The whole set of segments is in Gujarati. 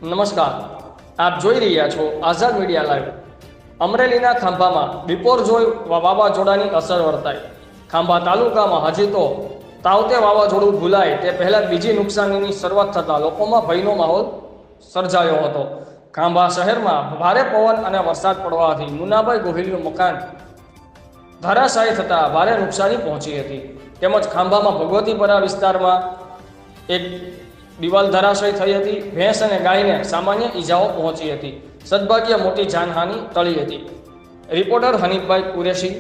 નમસ્કાર, આપ જોઈ રહ્યા છો આઝાદ મીડિયા લાઈવ। અમરેલીના ખાંભામાં બિપોરજોય વાવાઝોડાની અસર વર્તાઈ। ખાંભા તાલુકામાં હજી તો તાવતે વાવાઝોડું ભૂલાય તે પહેલાં બીજી નુકસાનીની શરૂઆત થતાં લોકોમાં ભયનો માહોલ સર્જાયો હતો। ખાંભા શહેરમાં ભારે પવન અને વરસાદ પડવાથી મુનાભાઈ ગોહિલનું મકાન ધરાશાયી થતાં ભારે નુકસાની પહોંચી હતી। તેમજ ખાંભામાં ભગવતીપરા વિસ્તારમાં એક દિવાલ ધરાશાયી થઈ હતી। ભેંસ અને ગાયને સામાન્ય ઈજાઓ પહોંચી હતી। સદભાગ્ય મોટી જાનહાનિ ટળી હતી। રિપોર્ટર હનીફભાઈ કુરેશી,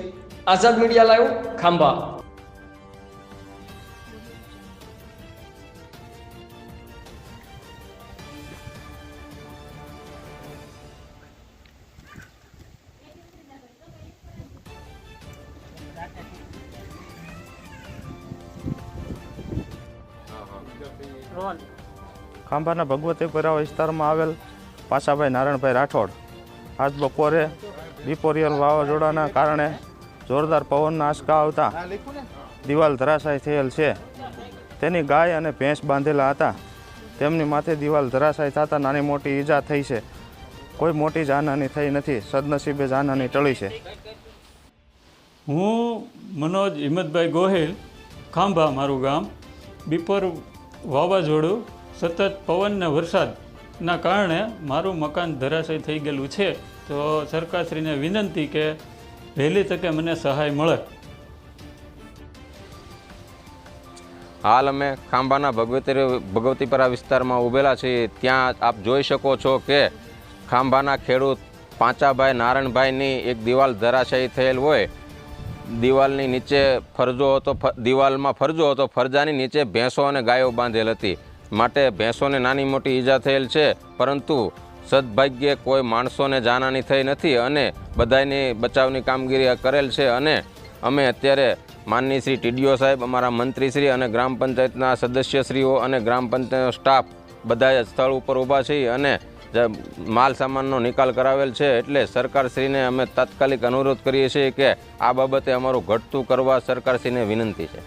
આઝાદ મીડિયા લાઈવ, ખાંભા। ખાંભાના ભગવતીપરા વિસ્તારમાં આવેલ પાસાભાઈ નારાયણભાઈ રાઠોડ આજ બપોરે બિપોરિયલ વાવાઝોડાના કારણે જોરદાર પવનના આંચકા આવતા દિવાલ ધરાશાયી થયેલ છે। તેની ગાય અને ભેંસ બાંધેલા હતા। તેમની માથે દિવાલ ધરાશાયી થતાં નાની મોટી ઈજા થઈ છે। કોઈ મોટી જાનહાનિ થઈ નથી। સદનસીબે જાનહાનિ ટળી છે। હું મનોજ હિંમતભાઈ ગોહિલ, ખાંભા મારું ગામ। બિપોર વાવાઝોડું સતત પવન ને વરસાદના કારણે મારું મકાન ધરાશાયી થઈ ગયેલું છે। તો સરકારશ્રીને વિનંતી કે વહેલી તકે મને સહાય મળે। હાલ અમે ખાંભાના ભગવતીપરા વિસ્તારમાં ઊભેલા છીએ। ત્યાં આપ જોઈ શકો છો કે ખાંભાના ખેડૂત પાંચાભાઈ નારાયણભાઈની એક દિવાલ ધરાશાયી થયેલ હોય। દિવાલની નીચે દિવાલમાં ફરજો હતો। ફરજાની નીચે ભેંસો અને ગાયો બાંધેલ હતી, માટે ભેંસોને નાની મોટી ઈજા થયેલ છે, પરંતુ સદભાગ્યે કોઈ માણસોને જાનહાનિ થઈ નથી અને બધાની બચાવની કામગીરી કરેલ છે। અને અમે અત્યારે માનનીય શ્રી ટીડીઓ સાહેબ, અમારા મંત્રીશ્રી અને ગ્રામ પંચાયતના સદસ્યશ્રીઓ અને ગ્રામ પંચાયતનો સ્ટાફ બધા સ્થળ ઉપર ઊભા છીએ અને માલ સામાનનો નિકાલ કરાવેલ છે। એટલે સરકારશ્રીને અમે તાત્કાલિક અનુરોધ કરીએ છીએ કે આ બાબતે અમારું ઘટતું કરવા સરકારશ્રીને વિનંતી છે।